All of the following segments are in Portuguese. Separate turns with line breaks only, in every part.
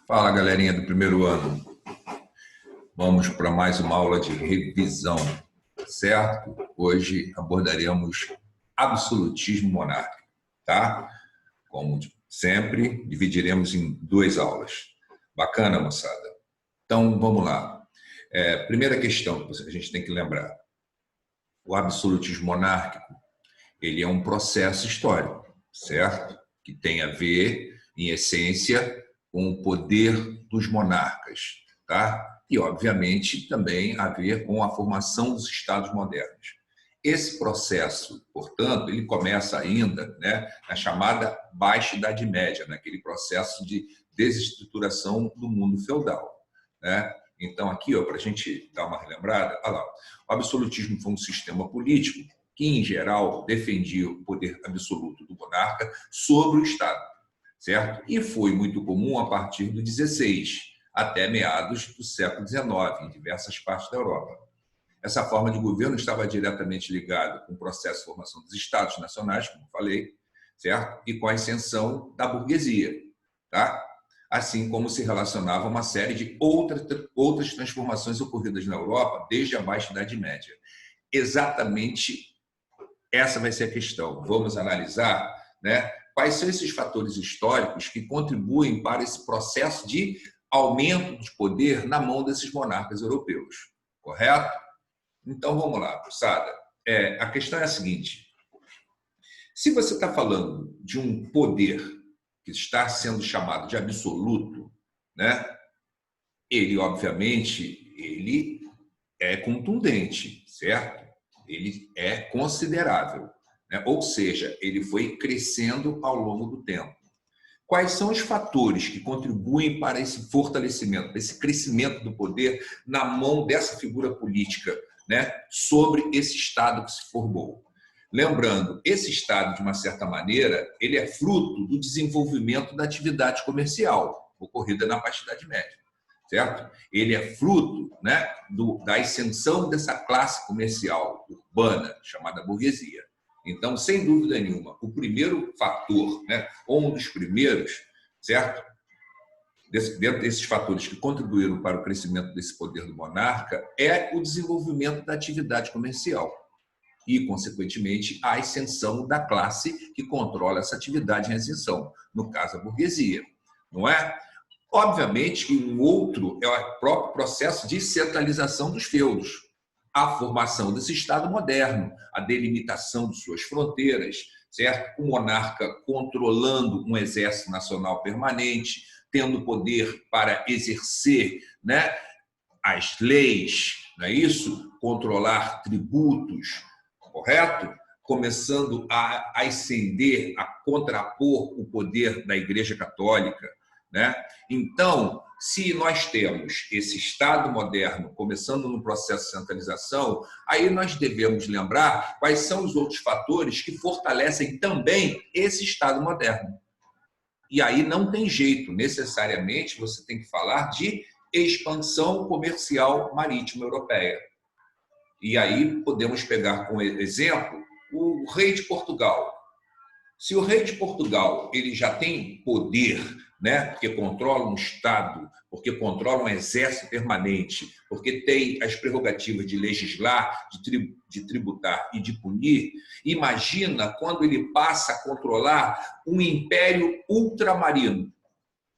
Fala, galerinha do primeiro ano. Vamos para mais uma aula de revisão, certo? Hoje abordaremos absolutismo monárquico, tá? Como sempre, dividiremos em duas aulas. Bacana, moçada? Então, vamos lá. Primeira questão que a gente tem que lembrar. O absolutismo monárquico, ele é um processo histórico, certo? Que tem a ver, em essência, com o poder dos monarcas, tá? E, obviamente, também a ver com a formação dos Estados modernos. Esse processo, portanto, ele começa ainda, né, na chamada Baixa Idade Média, naquele processo de desestruturação do mundo feudal, né? Então, aqui, para a gente dar uma relembrada, olha lá, o absolutismo foi um sistema político que, em geral, defendia o poder absoluto do monarca sobre o Estado, certo? E foi muito comum a partir do XVI, até meados do século XIX, em diversas partes da Europa. Essa forma de governo estava diretamente ligada com o processo de formação dos Estados nacionais, como falei, certo? E com a ascensão da burguesia, tá? Assim como se relacionava uma série de outras transformações ocorridas na Europa desde a Baixa Idade Média. Exatamente essa vai ser a questão. Vamos analisar, né, quais são esses fatores históricos que contribuem para esse processo de aumento de poder na mão desses monarcas europeus. Correto? Então, vamos lá, moçada. A questão é a seguinte. Se você está falando de um poder que está sendo chamado de absoluto, né, ele, obviamente, ele é contundente, certo? Ele é considerável, né? Ou seja, ele foi crescendo ao longo do tempo. Quais são os fatores que contribuem para esse fortalecimento, para esse crescimento do poder na mão dessa figura política, né, sobre esse Estado que se formou? Lembrando, esse Estado, de uma certa maneira, ele é fruto do desenvolvimento da atividade comercial ocorrida na Baixa Idade Média, certo? Ele é fruto, né, da ascensão dessa classe comercial urbana, chamada burguesia. Então, sem dúvida nenhuma, o primeiro fator, né, ou um dos primeiros, certo? Dentro desses fatores que contribuíram para o crescimento desse poder do monarca, é o desenvolvimento da atividade comercial e, consequentemente, a ascensão da classe que controla essa atividade em ascensão, no caso, a burguesia. Não é? Obviamente que um outro é o próprio processo de centralização dos feudos, a formação desse Estado moderno, a delimitação de suas fronteiras, certo? O monarca controlando um exército nacional permanente, tendo poder para exercer, né, as leis, não é isso? Controlar tributos, correto? Começando a ascender, a contrapor o poder da Igreja Católica, né? Então, se nós temos esse Estado moderno começando no processo de centralização, aí nós devemos lembrar quais são os outros fatores que fortalecem também esse Estado moderno. E aí não tem jeito, necessariamente você tem que falar de expansão comercial marítima europeia. E aí podemos pegar como exemplo o rei de Portugal. Se o rei de Portugal ele já tem poder, né, porque controla um Estado, porque controla um exército permanente, porque tem as prerrogativas de legislar, de tributar e de punir, imagina quando ele passa a controlar um império ultramarino,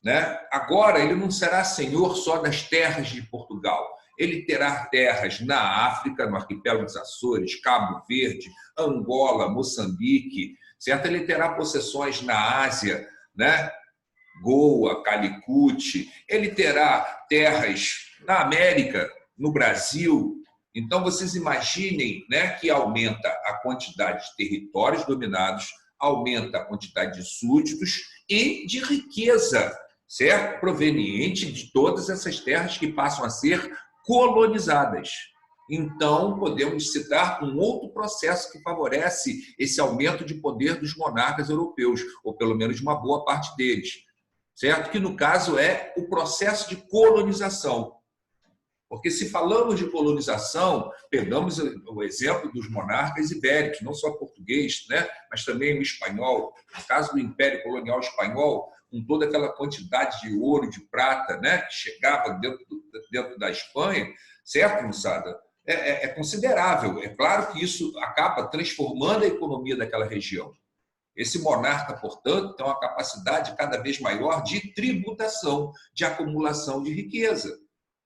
né? Agora ele não será senhor só das terras de Portugal, ele terá terras na África, no arquipélago dos Açores, Cabo Verde, Angola, Moçambique, certo? Ele terá possessões na Ásia, né? Goa, Calicut, ele terá terras na América, no Brasil. Então, vocês imaginem, né, que aumenta a quantidade de territórios dominados, aumenta a quantidade de súditos e de riqueza, certo? Proveniente de todas essas terras que passam a ser colonizadas. Então, podemos citar um outro processo que favorece esse aumento de poder dos monarcas europeus, ou pelo menos de uma boa parte deles, certo? Que, no caso, é o processo de colonização. Porque se falamos de colonização, pegamos o exemplo dos monarcas ibéricos, não só português, né? Mas também o espanhol. No caso do Império Colonial Espanhol, com toda aquela quantidade de ouro, de prata, né? Que chegava dentro da Espanha, certo, moçada? É considerável. É claro que isso acaba transformando a economia daquela região. Esse monarca, portanto, tem uma capacidade cada vez maior de tributação, de acumulação de riqueza.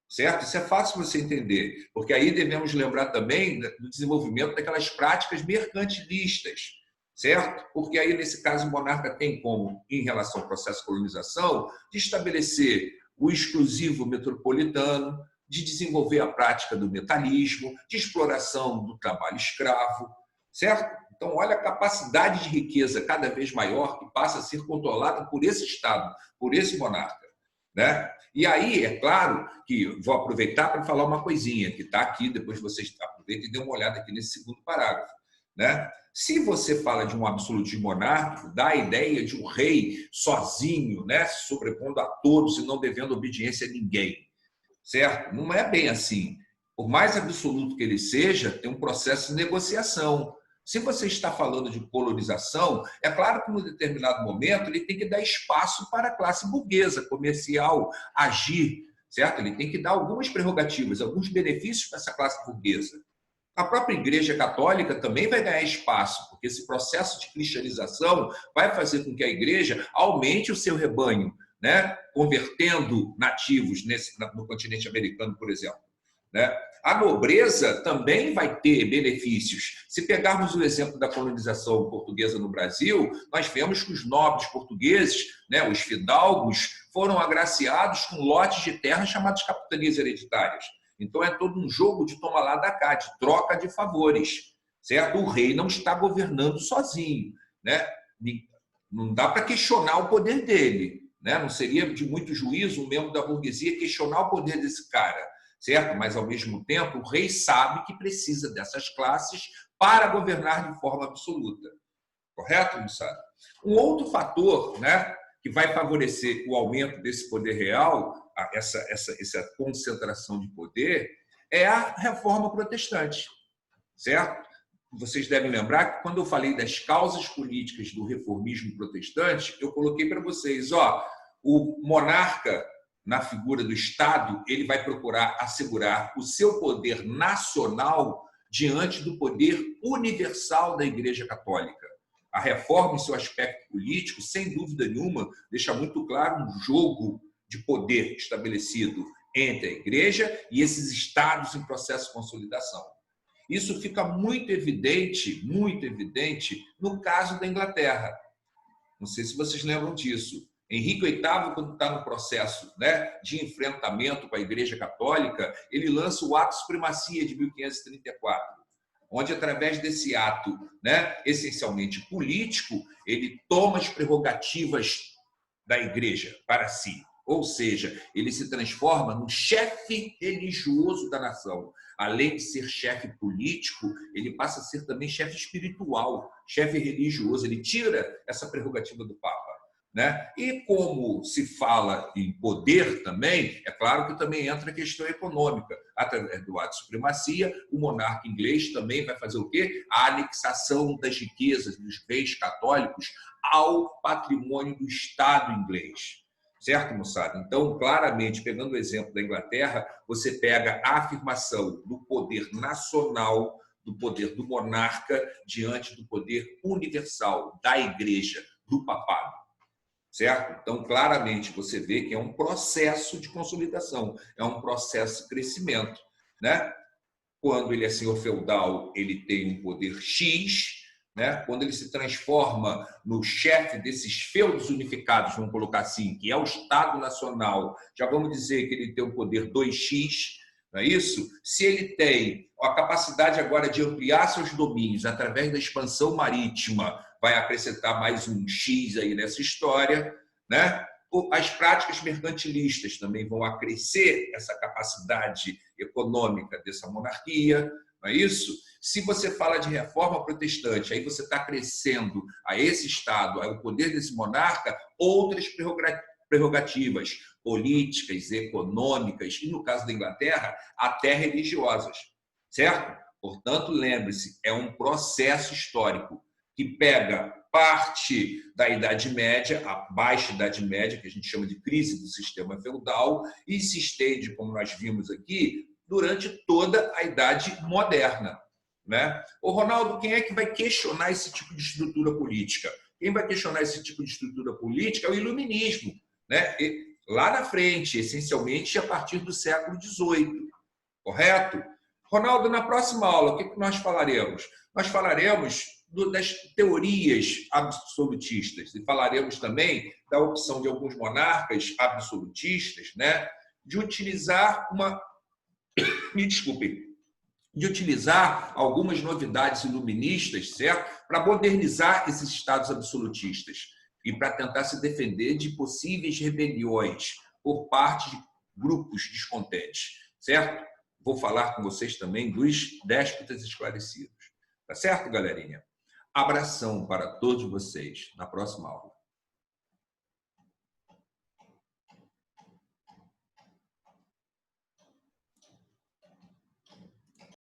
Certo? Isso é fácil você entender, porque aí devemos lembrar também do desenvolvimento daquelas práticas mercantilistas, certo? Porque aí, nesse caso, o monarca tem como, em relação ao processo de colonização, de estabelecer o exclusivo metropolitano, de desenvolver a prática do metalismo, de exploração do trabalho escravo, certo? Então, olha a capacidade de riqueza cada vez maior que passa a ser controlada por esse Estado, por esse monarca, né? E aí, é claro que vou aproveitar para falar uma coisinha que está aqui, depois vocês aproveitem e dêem uma olhada aqui nesse segundo parágrafo, né? Se você fala de um absolutismo monárquico, dá a ideia de um rei sozinho, né, se sobrepondo a todos e não devendo obediência a ninguém, certo? Não é bem assim. Por mais absoluto que ele seja, tem um processo de negociação. Se você está falando de colonização, é claro que, num determinado momento, ele tem que dar espaço para a classe burguesa, comercial, agir, certo? Ele tem que dar algumas prerrogativas, alguns benefícios para essa classe burguesa. A própria Igreja Católica também vai ganhar espaço, porque esse processo de cristianização vai fazer com que a Igreja aumente o seu rebanho, né? Convertendo nativos no continente americano, por exemplo, né? A nobreza também vai ter benefícios. Se pegarmos o exemplo da colonização portuguesa no Brasil, nós vemos que os nobres portugueses, né, os fidalgos, foram agraciados com lotes de terra chamados capitanias hereditárias. Então, é todo um jogo de toma lá da cá, de troca de favores, certo? O rei não está governando sozinho, né? Não dá para questionar o poder dele, né? Não seria de muito juízo um membro da burguesia questionar o poder desse cara, certo? Mas, ao mesmo tempo, o rei sabe que precisa dessas classes para governar de forma absoluta. Correto, moçada? Um outro fator, né, que vai favorecer o aumento desse poder real, essa concentração de poder, é a reforma protestante, certo? Vocês devem lembrar que, quando eu falei das causas políticas do reformismo protestante, eu coloquei para vocês, ó, o monarca, na figura do Estado, ele vai procurar assegurar o seu poder nacional diante do poder universal da Igreja Católica. A reforma, em seu aspecto político, sem dúvida nenhuma, deixa muito claro um jogo de poder estabelecido entre a Igreja e esses estados em processo de consolidação. Isso fica muito evidente no caso da Inglaterra. Não sei se vocês lembram disso. Henrique VIII, quando está no processo, né, de enfrentamento com a Igreja Católica, ele lança o Ato de Supremacia de 1534, onde, através desse ato, né, essencialmente político, ele toma as prerrogativas da Igreja para si. Ou seja, ele se transforma no chefe religioso da nação. Além de ser chefe político, ele passa a ser também chefe espiritual, chefe religioso. Ele tira essa prerrogativa do Papa, né? E como se fala em poder também, é claro que também entra a questão econômica. Através do ato de supremacia, o monarca inglês também vai fazer o quê? A anexação das riquezas, dos bens católicos ao patrimônio do Estado inglês. Certo, moçada? Então, claramente, pegando o exemplo da Inglaterra, você pega a afirmação do poder nacional, do poder do monarca, diante do poder universal da Igreja, do papado. Certo? Então, claramente, você vê que é um processo de consolidação, é um processo de crescimento, né? Quando ele é senhor feudal, ele tem um poder X, né? Quando ele se transforma no chefe desses feudos unificados, vamos colocar assim, que é o Estado Nacional, já vamos dizer que ele tem um poder 2x, não é isso? Se ele tem a capacidade agora de ampliar seus domínios através da expansão marítima, vai acrescentar mais um X aí nessa história, né? As práticas mercantilistas também vão acrescer essa capacidade econômica dessa monarquia, não é isso? Se você fala de reforma protestante, aí você está acrescendo a esse Estado, ao poder desse monarca, outras prerrogativas políticas, econômicas e, no caso da Inglaterra, até religiosas, certo? Portanto, lembre-se, é um processo histórico que pega parte da Idade Média, a Baixa Idade Média, que a gente chama de crise do sistema feudal, e se estende, como nós vimos aqui, durante toda a Idade Moderna, né? Ô, Ronaldo, quem é que vai questionar esse tipo de estrutura política? Quem vai questionar esse tipo de estrutura política é o iluminismo, né? E lá na frente, essencialmente a partir do século XVIII, correto? Ronaldo, na próxima aula, o que nós falaremos? Nós falaremos das teorias absolutistas e falaremos também da opção de alguns monarcas absolutistas, né, de utilizar me desculpem, de utilizar algumas novidades iluministas, certo? Para modernizar esses estados absolutistas e para tentar se defender de possíveis rebeliões por parte de grupos descontentes, certo? Vou falar com vocês também dos déspotas esclarecidos. Tá certo, galerinha? Abração para todos vocês. Na próxima aula.